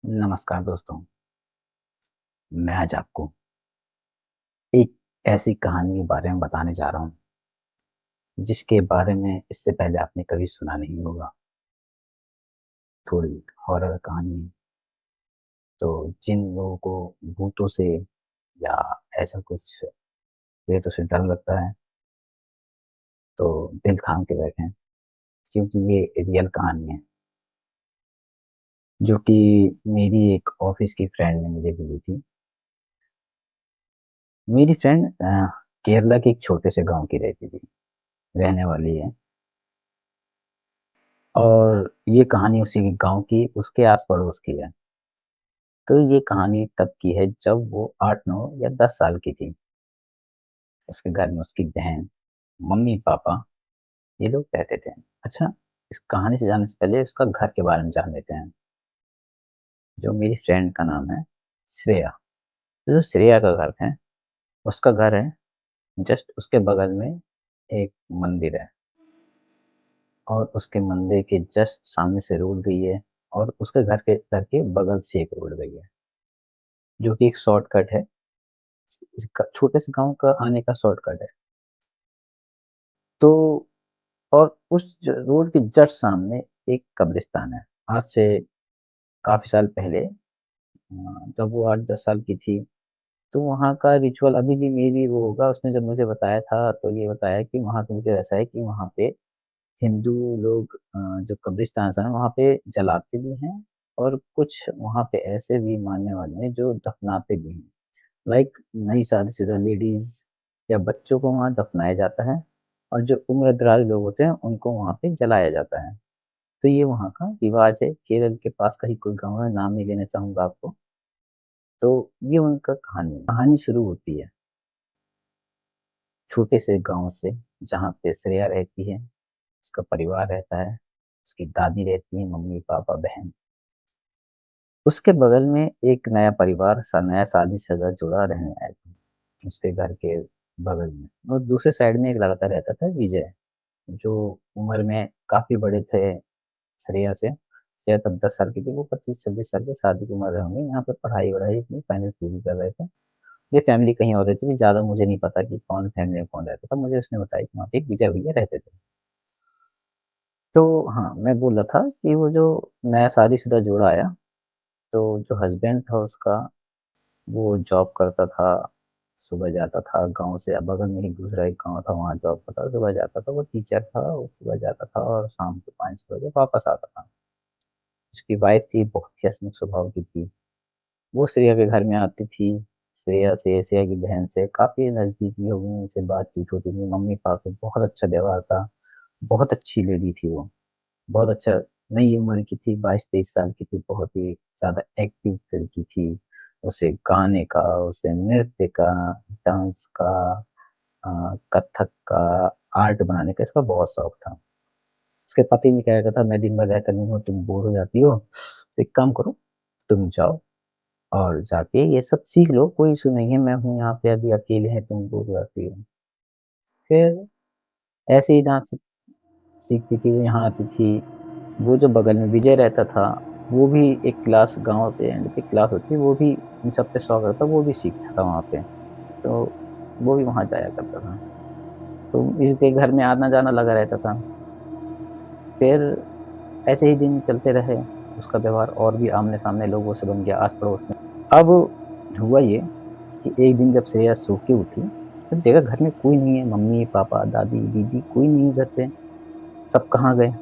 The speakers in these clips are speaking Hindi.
नमस्कार दोस्तों, मैं आज आपको एक ऐसी कहानी के बारे में बताने जा रहा हूँ, जिसके बारे में इससे पहले आपने कभी सुना नहीं होगा। थोड़ी हॉरर कहानी है, तो जिन लोगों को भूतों से या ऐसा कुछ प्रेतों से डर लगता है, तो दिल थाम के बैठें, क्योंकि ये रियल कहानी है, जो कि मेरी एक ऑफिस की फ्रेंड ने मुझे भेजी थी। मेरी फ्रेंड केरला के एक छोटे से गाँव की रहती थी, रहने वाली है। और ये कहानी उसी गाँव की, उसके आस-पड़ोस की है। तो ये कहानी तब की है जब वो 8, 9 या 10 साल की थी। उसके घर में उसकी बहन, मम्मी-पापा ये लोग रहते थे। अच्छा, इस कहानी से जानने से पहले उसका घर के बारे में जान लेते हैं। जो मेरी फ्रेंड का नाम है श्रेया। तो जो श्रेया का घर है, उसका घर है जस्ट उसके बगल में एक मंदिर है और उसके मंदिर के जस्ट सामने से रोड गई है और उसके घर के बगल से एक रोड गई है, जो कि एक शॉर्टकट है। इस छोटे से गाँव का आने का शॉर्टकट है। तो और उस रोड के जस्ट सामने एक कब्रिस्तान है। आज से काफ़ी साल पहले जब वो 8-10 साल की थी, तो वहाँ का रिचुअल अभी भी मेबी वो होगा। उसने जब मुझे बताया था, तो ये बताया कि वहाँ पे मुझे ऐसा है कि वहाँ पे हिंदू लोग जो कब्रिस्तान है वहाँ पे जलाते भी हैं और कुछ वहाँ पे ऐसे भी मानने वाले हैं जो दफनाते भी हैं। लाइक नई शादीशुदा लेडीज़ या बच्चों को वहाँ दफनाया जाता है और जो उम्र-दराज़ लोग होते हैं, उनको वहाँ पे जलाया जाता है। तो ये वहाँ का रिवाज है। केरल के पास का ही कोई गाँव है, नाम नहीं लेना चाहूँगा आपको। तो ये उनका कहानी है। कहानी शुरू होती है छोटे से गाँव से, जहाँ पे श्रेया रहती है, उसका परिवार रहता है, उसकी दादी रहती है, मम्मी-पापा, बहन। उसके बगल में एक नया परिवार नया शादी-शुदा जोड़ा रहने आया था, उसके घर के बगल में। और दूसरे साइड में एक लड़का रहता था विजय, जो उम्र में काफ़ी बड़े थे श्रेया से। श्रेया तब 10 साल की थी, वो 25-26 साल की शादी की उम्र होंगी। यहाँ पे पढ़ाई-वढ़ाई अपनी फाइनल पूरी कर रहे थे। ये फैमिली कहीं और रहती थी, ज़्यादा मुझे नहीं पता कि कौन फैमिली में कौन रहता था। मुझे उसने बताया कि वहाँ पे एक विजय भैया रहते थे। तो हाँ, मैं बोल रहा था कि वो जो नया शादीशुदा जोड़ा आया, तो जो हस्बैंड था उसका, वो जॉब करता था। सुबह जाता था गाँव से, बगल में ही दूसरा एक गाँव था, वहाँ जॉब करता था। सुबह जाता था, वो टीचर था, वो सुबह जाता था और शाम को 5-6 बजे वापस आता था। उसकी वाइफ़ थी, बहुत ही हँसमुख स्वभाव की थी। वो श्रेया के घर में आती थी। श्रेया की बहन से काफ़ी नज़दीकी हो गई, उनसे बातचीत होती थी। मम्मी-पापा से बहुत अच्छा व्यवहार था। बहुत अच्छी लेडी थी वो। बहुत अच्छा, नई उम्र की थी, 22-23 साल की थी, बहुत ही ज़्यादा एक्टिव लड़की थी। उसे गाने का, उसे नृत्य का, डांस का, कथक का, आर्ट बनाने का इसका बहुत शौक था। उसके पति ने क्या कहा था, मैं दिन भर रहकर नहीं हूँ, तुम बोर हो जाती हो, तो एक काम करो, तुम जाओ और जाके ये सब सीख लो, कोई इश्यू नहीं है, मैं हूँ यहाँ पे, अभी अकेले हैं, तुम बोर हो जाती हो। फिर ऐसे ही डांस सीखती थी, वो यहाँ आती थी। वो जो बगल में विजय रहता था, वो भी एक क्लास, गाँव के एंड पे क्लास होती है, वो भी इन सब पे शौक रखता, वो भी सीखता था वहाँ पे। तो वो भी वहाँ जाया करता था। तो इसके घर में आना-जाना लगा रहता था। फिर ऐसे ही दिन चलते रहे, उसका व्यवहार और भी आमने-सामने लोगों से बन गया, आस-पड़ोस में। अब हुआ ये कि एक दिन जब श्रेया सो के उठी, तो देखा घर में कोई नहीं है, मम्मी-पापा, दादी, दीदी कोई नहीं है घर पे, सब कहाँ गए?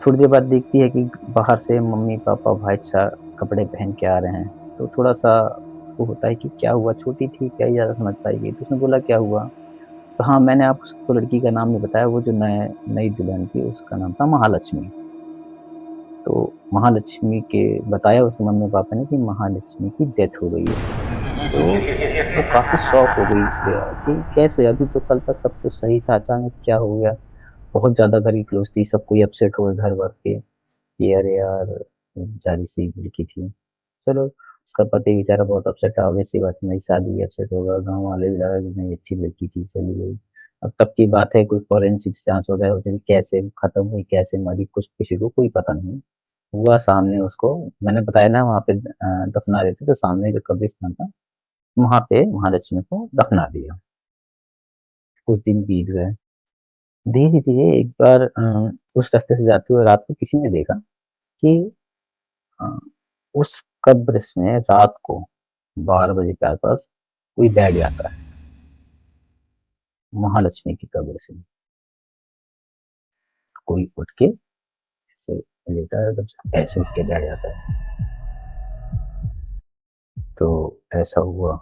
थोड़ी देर बाद देखती है कि बाहर से मम्मी-पापा व्हाइट सा कपड़े पहन के आ रहे हैं, तो थोड़ा-सा उसको होता है कि क्या हुआ? छोटी थी, क्या ही ज़्यादा समझ पाएगी? तो उसने बोला, "क्या हुआ?" तो हाँ, मैंने आपको लड़की का नाम नहीं बताया, वो जो नई दुल्हन थी, उसका नाम था महालक्ष्मी। तो महालक्ष्मी के बताया उसके मम्मी-पापा ने कि महालक्ष्मी की डेथ हो गई है। तो वो काफ़ी शॉक हो गई श्रेया कि कैसे? अभी तो कल तक सब कुछ सही था, अचानक क्या हो गया? बहुत ज़्यादा घर की क्लोज़ थी, सब कोई अपसेट हो गए घर-वर के। कि अरे यार! बेचारी-सी लड़की थी। चलो, उसका पति बेचारा बहुत अपसेट था, ऑब्वियस सी बात है, नई शादी है, अपसेट होगा, गाँव वाले भी लगा कि नहीं अच्छी लड़की थी, चली गई। अब तब की बात है, कोई फोरेंसिक जाँच वगैरह होती थी, कैसे खत्म हुई, कैसे मरी, कुछ किसी को कोई पता नहीं। हुआ सामने उसको, मैंने बताया ना वहाँ पे दफना रहे थे, तो सामने जो कब्रिस्तान था, वहाँ पे महालक्ष्मी को दफना दिया। कुछ दिन बीत गए। धीरे-धीरे एक बार उस रास्ते से जाते हुए रात को किसी ने देखा कि अ, उस कब्र में रात को 12 बजे के आस-पास कोई बैठ जाता है, महालक्ष्मी की कब्र से। कोई उठ के ऐसे लेटा है, एकदम से ऐसे उठ के बैठ जाता है। तो ऐसा हुआ,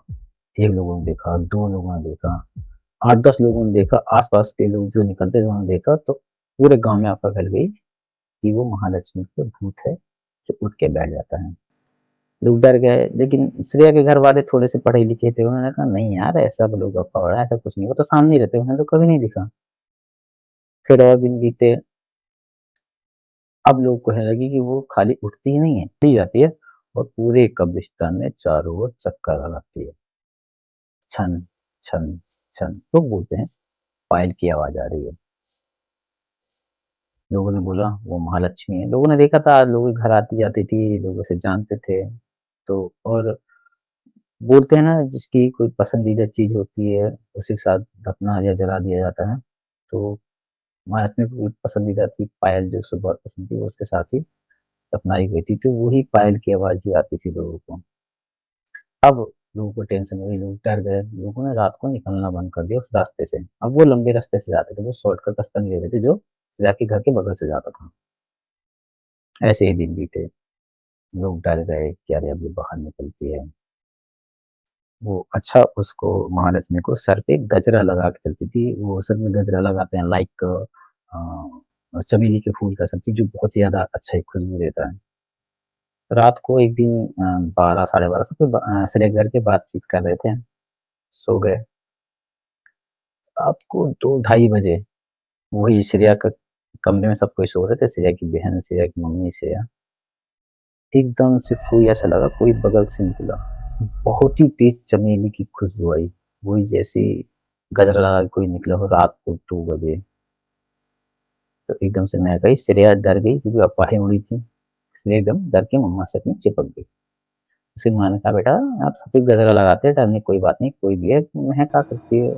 1 लोगों ने देखा, 2 लोगों ने देखा, 8-10 लोगों ने देखा, आस-पास के लोग जो निकलते थे उन्होंने देखा, तो पूरे गाँव में अफ़वाह फैल गई कि वो महालक्ष्मी का भूत है, जो उठ के बैठ जाता है। लोग डर गए, लेकिन श्रेया के घर वाले थोड़े से पढ़े लिखे थे, उन्होंने कहा नहीं यार ऐसा लोग अफ़वाह उड़ा है, ऐसा कुछ नहीं, वो तो सामने ही रहते हैं, उन्हें तो कभी नहीं दिखा। फिर और दिन बीते, अब लोग कहने लगे कि वो खाली उठती ही नहीं है, खड़ी जाती है और पूरे कब्रिस्तान में चारों ओर चक्कर लगाती है। छन, छन, छन, लोग बोलते हैं पायल की आवाज़ आ रही है। लोगों ने बोला वो महालक्ष्मी है, लोगों ने देखा था लोगों के घर आती-जाती थी, लोग उसे जानते थे, तो और बोलते हैं ना जिसकी कोई पसंदीदा चीज़ होती है, उसी के साथ दफना या जला दिया जाता है। तो महालक्ष्मी की पसंदीदा थी पायल, जो उसे बहुत पसंद थी, वो उसके साथ ही दफनाई गई थी, तो वही पायल की आवाज़ ही आती थी लोगों को। अब लोगों को टेंशन हुई, लोग डर गए, लोगों ने रात को निकलना बंद कर दिया उस रास्ते से। अब वो लंबे रास्ते से जाते थे, वो शॉर्टकट रास्ता नहीं ले रहे थे जो जाके घर के बगल से जाता था। ऐसे ही दिन बीते, लोग डर गए कि अरे अब ये बाहर निकलती है। वो अच्छा उसको महालक्ष्मी को सर पे गजरा लगा के चलती थी। वो सर में गजरा लगाते हैं लाइक चमेली के फूल का समथिंग, जो बहुत ही ज़्यादा अच्छा एक खुशबू देता है। रात को एक दिन 12 साढ़े 12 सब पे श्रेया घर के बातचीत कर रहे थे, सो गए। रात को 2 ढाई बजे वही श्रेया का कमरे में सब कोई सो रहे थे, श्रेया की बहन, श्रेया की मम्मी, श्रेया। एकदम से कोई ऐसा लगा कोई बगल से निकला। बहुत ही तेज़ चमेली की खुशबू आई। वही जैसे गजरा लगा के कोई निकला हो रात को 2 बजे। तो एकदम से महक आई, श्रेया डर गई क्योंकि अफ़वाहें उड़ी थी। इसलिए एकदम डर के मम्मा से अपनी चिपक गई। उसकी माँ ने कहा, "बेटा आप सफ़ेद गजरा लगाते हैं, डरने की कोई बात नहीं, कोई भी है, महक आ सकती है,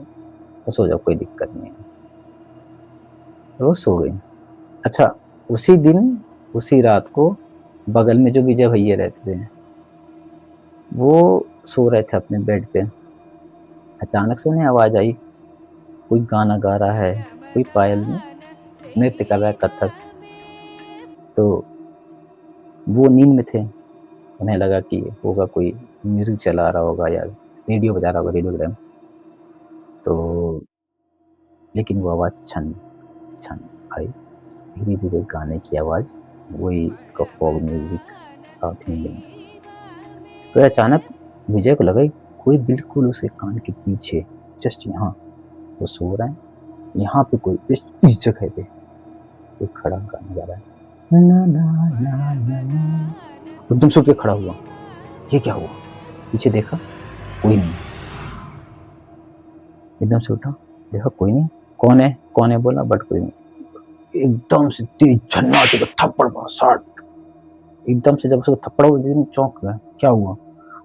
तो सो जाओ कोई दिक्कत नहीं है।" तो वो सो गई। अच्छा, उसी दिन, उसी रात को बगल में जो विजय भैया रहते थे, वो सो रहे थे अपने बेड पे। अचानक से उन्हें आवाज़ आई, कोई गाना गा रहा है, कोई पायल में नृत्य कर रहा है कथक। तो वो नींद में थे, उन्हें लगा कि होगा कोई म्यूज़िक चला रहा होगा या रेडियो बजा रहा होगा, रेडियोग्राम। तो लेकिन वो आवाज़ छन, छन आई, धीरे-धीरे गाने की आवाज़, वही उसका फ़ोक म्यूज़िक साउथ इंडियन। तो अचानक विजय को लगा कि कोई बिल्कुल उसके कान के पीछे, जस्ट यहाँ, वो सो रहा है, यहाँ पे कोई इस जगह पे कोई खड़ा गाना गा रहा है। ना ना ना ना ना, एकदम से उठ के खड़ा हुआ, ये क्या हुआ? पीछे देखा, कोई नहीं। एकदम से उठा, देखा कोई नहीं, कौन है? कौन है बोला, बट कोई नहीं। एकदम से तेज झन्नाटे का थप्पड़ मारा सट, एकदम से जब उसको थप्पड़ हुआ एकदम चौंक गया, क्या हुआ?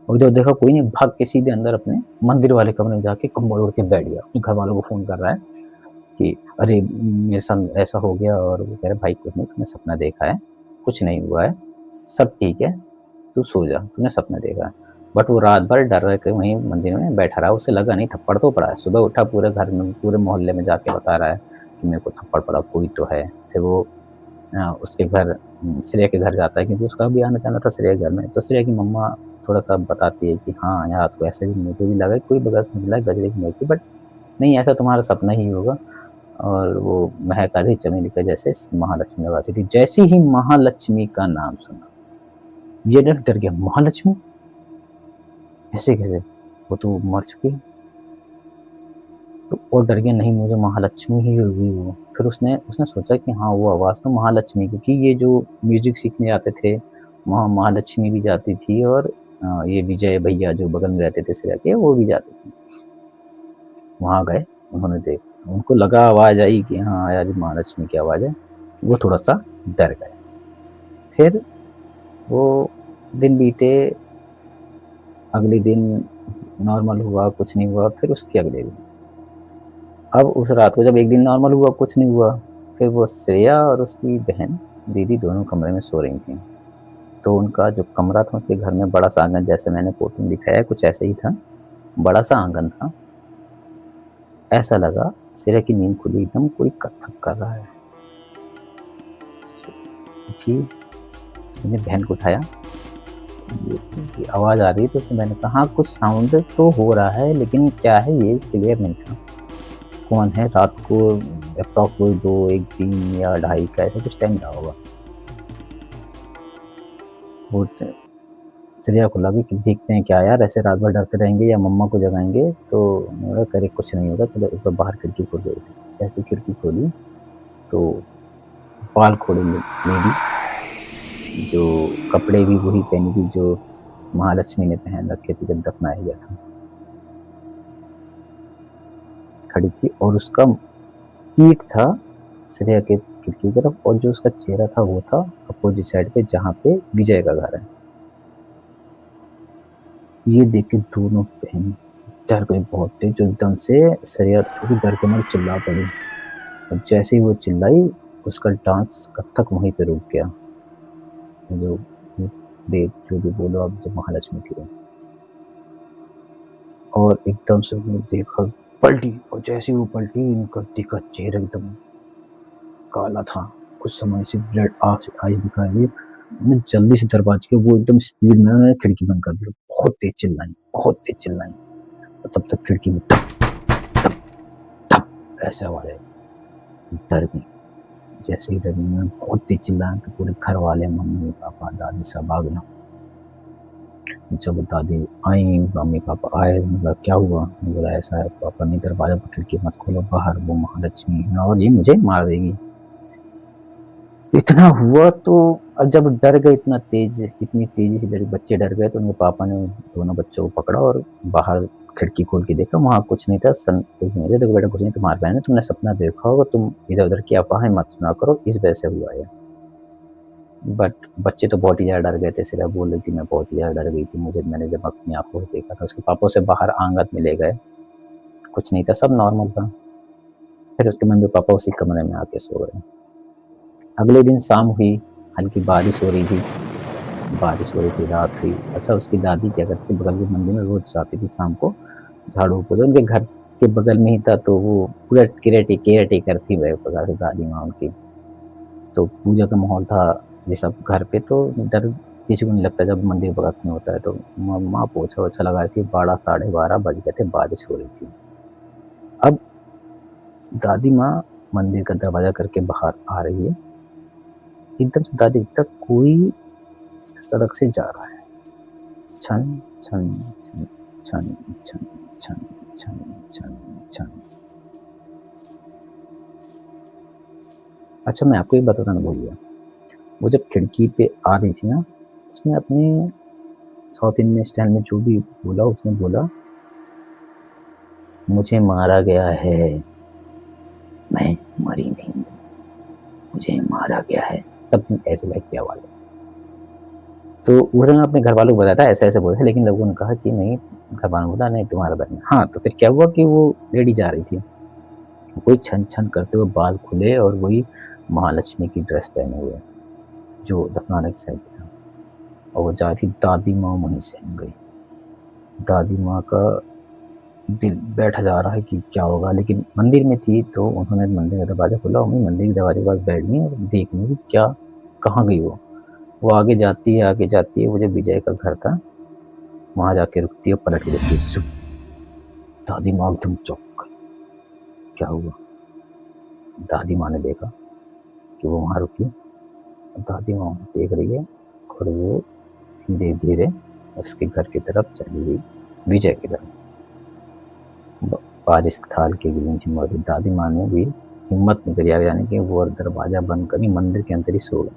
और इधर देखा कोई नहीं, भाग के सीधे अंदर अपने मंदिर वाले कमरे में जाके कंबल ओढ़ के बैठ गया। अपने घर वालों को फ़ोन कर रहा है कि अरे मेरे साथ ऐसा हो गया, और वो कह रहे भाई कुछ नहीं, तूने सपना देखा है, कुछ नहीं हुआ है, सब ठीक है, तू सो जा, तूने सपना देखा है। बट वो रात भर डर रह के वहीं मंदिर में बैठा रहा, उसे लगा नहीं थप्पड़ तो पड़ा है। सुबह उठा, पूरे घर में, पूरे मोहल्ले में जाके बता रहा है कि मेरे को थप्पड़ पड़ा, कोई तो है। फिर वो उसके घर श्रेया के घर जाता है, क्योंकि उसका भी आना-जाना था श्रेया के घर में। तो श्रेया की मम्मा थोड़ा-सा बताती है कि हाँ, यार रात को ऐसे भी मुझे भी लगा कोई बगल से निकला है गजरे की महक, बट नहीं, ऐसा तुम्हारा सपना ही होगा। और वो महक आ रही चमेली का, जैसे महालक्ष्मी लगाती थी। जैसे ही महालक्ष्मी का नाम सुना, ये डर गया, महालक्ष्मी? ऐसे कैसे? वो तो मर चुकी है। तो वो डर गया, नहीं मुझे महालक्ष्मी ही होगी वो। फिर उसने उसने सोचा कि हाँ, वो आवाज़ तो महालक्ष्मी, क्योंकि ये जो म्यूज़िक सीखने जाते थे, वहाँ महालक्ष्मी भी जाती थी, और ये विजय भैया जो बगल में रहते थे श्रेया के, वो भी जाते थे। वहाँ गए, उन्होंने देखा, उनको लगा आवाज़ आई कि हाँ यार, ये महालक्ष्मी की आवाज़ है। वो थोड़ा-सा डर गए। फिर वो दिन बीते, अगले दिन नॉर्मल हुआ, कुछ नहीं हुआ, फिर उसके अगले दिन। अब उस रात को जब एक दिन नॉर्मल हुआ, कुछ नहीं हुआ, फिर वो श्रेया और उसकी बहन, दीदी दोनों कमरे में सो रही थीं। तो उनका जो कमरा था उसके घर में बड़ा-सा आँगन, जैसे मैंने फ़ोटो में दिखाया है कुछ ऐसे ही था, बड़ा-सा आँगन था। ऐसा लगा श्रेया की नींद खुली, एकदम कोई कथक कर रहा है। उठी, मैंने बहन को उठाया, ये आवाज़ आ रही है, तो उससे मैंने कहा हाँ, कुछ साउंड तो हो रहा है लेकिन क्या है ये क्लियर नहीं था। कौन है? रात को एप्रॉक्स वही 2, 1, 3 या ढाई का ऐसा कुछ टाइम रहा होगा। वो ट श्रेया को लगा कि देखते हैं क्या यार, ऐसे रात भर डरते रहेंगे या मम्मा को जगाएँगे, तो मैंने बोला करे कुछ नहीं होगा, चलो एक बार बाहर खिड़की खोल के देखते हैं। जैसे ही खिड़की खोली तो बाल खोले मेरी, जो कपड़े भी वही पहनी थी जो महालक्ष्मी ने पहन रखे थे जब दफनाया गया था। खड़ी थी और उसका पीठ था श्रेया के खिड़की की तरफ, और जो उसका चेहरा था वो था अपोजिट साइड पे जहाँ पे विजय का घर है। ये देख के दोनों बहन डर गई बहुत तेज, जो एकदम से श्रेया छोटी डर के मारे चिल्ला पड़ी, और जैसे ही वो चिल्लाई उसका डांस कथक वहीं पे रुक गया। जो देव जो भी बोलो अब, जो महालक्ष्मी थी वो, और एकदम से वो देखा, पलटी, और जैसे ही वो पलटी इनका देखा चेहरा एकदम काला था, कुछ समय से ब्लड आइज दिखा रही है। उन्होंने जल्दी से दरवाजे के वो एकदम स्पीड में उन्होंने खिड़की बंद कर दी, बहुत तेज चिल्लाई, बहुत तेज चिल्लाई, और तब तक खिड़की में धप धप ऐसे आवाज आई। डर गई, जैसे ही डरी मैं बहुत तेज चिल्लाया तो पूरे घर वाले, मम्मी पापा दादी सब आ गए। जब दादी आई, मम्मी पापा आए, मतलब क्या हुआ? मैंने बोला ऐसा है पापा, नहीं दरवाजा पर खिड़की मत खोलो, बाहर वो महालक्ष्मी है और ये मुझे मार देगी। इतना हुआ तो अब जब डर गए, इतना तेज, इतनी तेजी से डर बच्चे डर गए, तो उनके पापा ने दोनों बच्चों को पकड़ा और बाहर खिड़की खोल के देखा, वहाँ कुछ नहीं था, सन कुछ नहीं था। देखो बेटा कुछ नहीं, तुम्हारी बहन है, तुमने सपना देखा होगा, तुम इधर-उधर की अफवाहें मत सुना करो, इस वजह से हुआ है। बट बच्चे तो बहुत ही ज़्यादा डर गए थे, सिर्फ बोल रही थी मैं बहुत ही ज़्यादा डर गई थी, मैंने जब अपनी आँखों से देखा था। उसके पापा उसे बाहर आँगन में ले गए, कुछ नहीं था, सब नॉर्मल था। फिर उसके मम्मी-पापा उसी कमरे में आके सो गए। अगले दिन शाम हुई, हल्की बारिश हो रही थी, रात हुई। अच्छा, उसकी दादी क्या करती थी, बगल के मंदिर में रोज़ जाती थी शाम को, झाड़ू-पोछा उनके घर के बगल में ही था, तो वो पूरा केयर टेकर थी वह एक प्रकार से दादी माँ उनकी। तो पूजा का माहौल था ये सब घर पे, तो डर किसी को नहीं लगता जब मंदिर बगल में होता है। तो मम्मा पोछा-वोछा लगा रही थी, 12 साढ़े 12 बज गए थे, बारिश हो रही थी। अब दादी माँ मंदिर का दरवाज़ा करके बाहर आ रही है, एकदम से दादी तक कोई सड़क से जा रहा है। छन, छन, छन, छन, छन, छन, छन, छन, छन। अच्छा, मैं आपको एक बात बताना भूल गया। वो जब खिड़की पे आ रही थी ना, उसने अपने साउथ इंडियन स्टाइल में जो भी बोला, उसने बोला, मुझे मारा गया है, मैं मरी नहीं हूँ, मुझे मारा गया है। समथिंग ऐसे टाइप की आवाज़ है। तो उसने अपने घरवालों को बताया था, ऐसे-ऐसे बोला था, लेकिन लोगों ने कहा कि नहीं, घरवालों ने बोला नहीं तुम्हारा बहन है। हाँ, तो फिर क्या हुआ कि वो लेडी जा रही थी। वही छन-छन करते हुए, बाल खुले और वही महालक्ष्मी की ड्रेस पहने हुए, जो दफनाने के साइड पे था, और वो जा रही थी, दादी माँ वहीं से गई। दादी माँ का दिल बैठ जा रहा है कि क्या होगा, लेकिन मंदिर में थी तो उन्होंने मंदिर का दरवाज़ा खोला, मम्मी मंदिर के दरवाजे के पास बैठ गई और देखने की क्या, कहाँ गई वो? वो आगे जाती है, वो जो विजय का घर था, वहाँ जाके रुकती है, पलट के देखती है, ज़ुप! दादी माँ एकदम चौंक गई, क्या हुआ? दादी माँ ने देखा कि वो वहाँ रुकी, दादी माँ देख रही है, और वो धीरे-धीरे उसके घर की तरफ चली गई, विजय की तरफ। बारिश थाल के रिमझिम और दादी माँ ने भी हिम्मत नहीं करी आगे जाने की, वो दरवाज़ा बंद करी मंदिर के अंदर ही सो गई।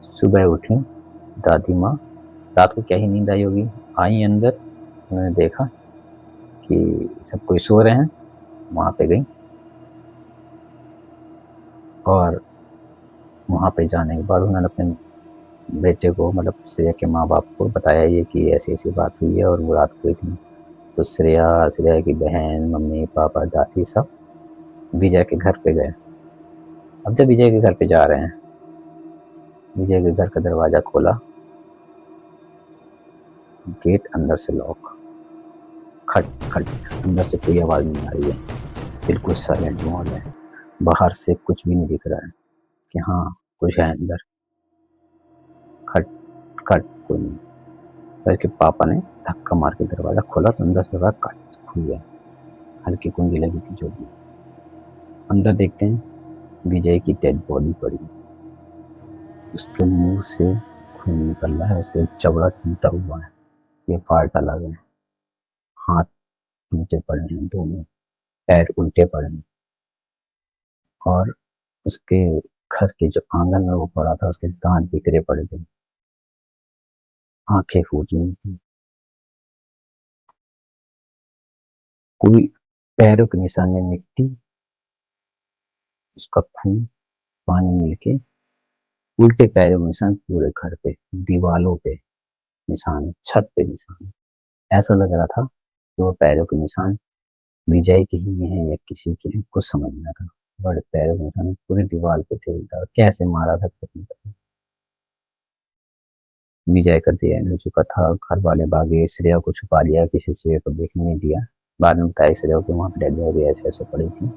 सुबह उठी दादी माँ, रात को क्या ही नींद आई होगी, आई अंदर, उन्होंने देखा कि सब कोई सो रहे हैं, वहाँ पे गई, और वहाँ पे जाने के बाद उन्होंने अपने बेटे को मतलब श्रेया के माँ-बाप को बताया ये कि ऐसी-ऐसी बात हुई है और वो रात को हुई थी। तो श्रेया की बहन, मम्मी-पापा, दादी सब विजय के घर पे गए। अब जब विजय के घर पे जा रहे हैं, विजय के घर का दरवाज़ा खोला, गेट अंदर से लॉक, खट खट, अंदर से कोई आवाज़ नहीं आ रही है, बिल्कुल साइलेंट माहौल है। बाहर से कुछ भी नहीं दिख रहा है कि हाँ, कुछ है अंदर। खट खट, कोई नहीं। फिर उसके पापा ने धक्का मार के दरवाज़ा खोला तो अंदर से लगा कच खुल गया। हल्की कुंडी लगी थी जो भी। अंदर देखते हैं विजय की डेड बॉडी पड़ी है। उसके मुँह से खून निकल रहा है, उसका जबड़ा टूटा हुआ है, ये पार्ट अलग है। हाथ टूटे पड़े हैं दोनों, पैर उल्टे पड़े हैं और उसके घर के जो आंगन में वो पड़ा था उसके दांत बिखरे पड़े थे, आंखें फूटी हुई थी। कोई पैरों के निशान में मिट्टी, उसका खून, पानी मिलके उल्टे पैरों के निशान पूरे घर पे, दीवालों पे निशान, छत पे निशान। ऐसा लग रहा था कि वो पैरों के निशान विजय के ही हैं या किसी के हैं, कुछ समझ नहीं आ रहा। बड़े पैरों के निशान पूरी दीवार पे थे उल्टा, कैसे मारा था कुछ नहीं पता। विजय का देह हो चुका था, घर वाले भागे, श्रेया को छुपा लिया, किसी श्रेया को देखने नहीं दिया। बाद में बताया श्रेया को वहाँ पे डेड बॉडी ऐसे ऐसे पड़ी थी।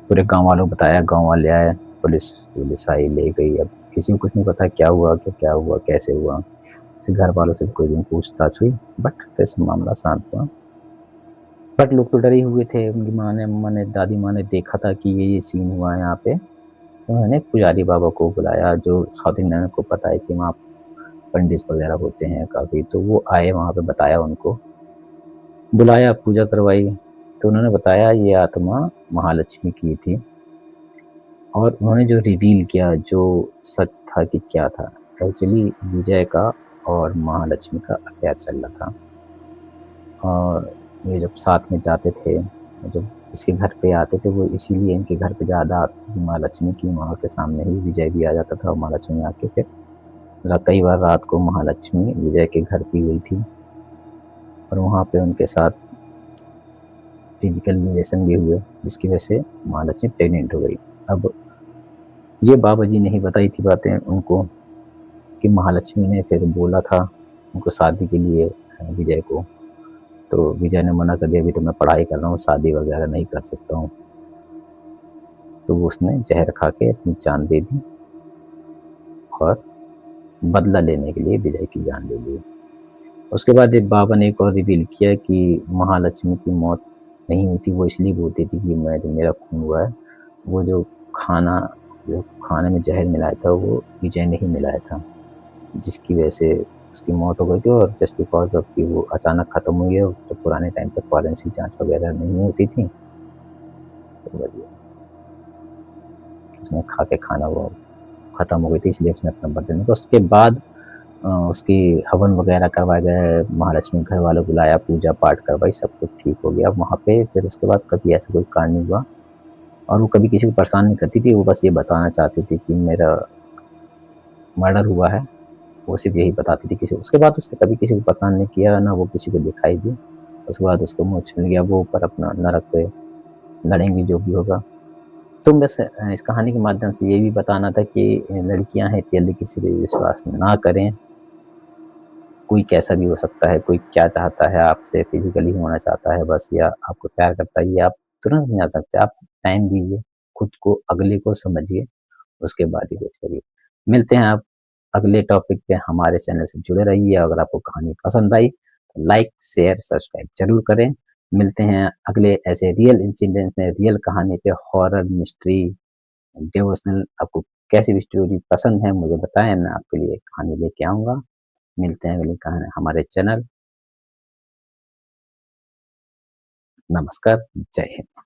पूरे गाँव वालों को बताया, गाँव वाले आए, पुलिस पुलिस आई ले गई। अब किसी को कुछ नहीं पता क्या हुआ, क्या हुआ, कैसे हुआ। किसी घर वालों से कोई दिन पूछताछ हुई, बट फिर से मामला शांत हुआ। बट लोग तो डरे हुए थे, उनकी माँ ने, अम्मा ने, दादी माँ ने देखा था कि ये सीन हुआ है यहाँ पे। तो उन्होंने पुजारी बाबा को बुलाया, जो साउथ इंडियन को पता है कि वहाँ पंडित वगैरह होते हैं काफ़ी, तो वो आए वहाँ पे, बताया उनको, बुलाया, पूजा करवाई। तो उन्होंने बताया ये आत्मा महालक्ष्मी की थी और उन्होंने जो रिवील किया, जो सच था कि क्या था, एक्चुअली विजय का और महालक्ष्मी का अफेयर चल रहा था। और ये जब साथ में जाते थे, जब इसके घर पे आते थे, वो इसीलिए इनके घर पे ज़्यादा आती थी महालक्ष्मी की, माँ के सामने ही विजय भी आ जाता था और महालक्ष्मी आके फिर कई बार रात को महालक्ष्मी विजय के घर भी गई थी और वहाँ पे उनके साथ फिजिकल रिलेशन भी हुए, जिसकी वजह से महालक्ष्मी प्रेग्नेंट हो गई। अब ये बाबा जी ने ही बताई थी बातें उनको कि महालक्ष्मी ने फिर बोला था उनको शादी के लिए, विजय को। तो विजय ने मना कर दिया, अभी तो मैं पढ़ाई कर रहा हूँ, शादी वगैरह नहीं कर सकता हूँ। तो उसने जहर खा के अपनी जान दे दी और बदला लेने के लिए विजय की जान ले ली। उसके बाद एक बाबा ने एक और रिवील किया कि महालक्ष्मी की मौत नहीं हुई थी, वो इसलिए बोलती थी कि मैं, जो मेरा खून हुआ है, वो खाना जो खाने में जहर मिलाया था वो विजय ने ही मिलाया था, जिसकी वजह से उसकी मौत हो गई थी। और जस्ट बिकॉज़ ऑफ कि वो अचानक खत्म हुई है, तो पुराने टाइम पे फॉरेंसिक जाँच वगैरह नहीं होती थी, तो वही उसने खा के खाना वो खत्म हो गई थी, इसलिए उसने अपना बदला नहीं। तो उसके बाद उसकी हवन वगैरह करवाए गए, महालक्ष्मी घर वालों को बुलाया, पूजा पाठ करवाई, सब कुछ ठीक हो गया वहाँ पे। फिर उसके बाद कभी ऐसा कोई कांड नहीं हुआ और वो कभी किसी को परेशान नहीं करती थी, वो बस ये बताना चाहती थी कि मेरा मर्डर हुआ है, वो सिर्फ़ यही बताती थी किसी को। उसके बाद उसने कभी किसी को परेशान नहीं किया, ना वो किसी को दिखाई दी। उसके बाद उसको मोक्ष मिल गया, वो ऊपर अपना नरक पे लड़ेंगी जो भी होगा। तो बस इस कहानी के माध्यम से ये भी बताना था कि लड़कियाँ हैं, जल्दी किसी पे विश्वास ना करें। कोई कैसा भी हो सकता है, कोई क्या चाहता है आपसे, फिज़िकली होना चाहता है बस, या आपको प्यार करता है, ये आप तुरंत नहीं जान सकते। आप टाइम दीजिए, खुद को, अगले को समझिए, उसके बाद ही कुछ करिए। मिलते हैं आप अगले टॉपिक पे, हमारे चैनल से जुड़े रहिए। अगर आपको कहानी पसंद आई, तो लाइक, शेयर, सब्सक्राइब ज़रूर करें। मिलते हैं अगले ऐसे रियल इंसिडेंट में, रियल कहानी पे, हॉरर, मिस्ट्री, डिवोशनल, आपको कैसी भी स्टोरी पसंद है मुझे बताएँ, मैं आपके लिए कहानी लेके आऊँगा। मिलते हैं अगली कहानी हमारे चैनल। नमस्कार, जय हिंद।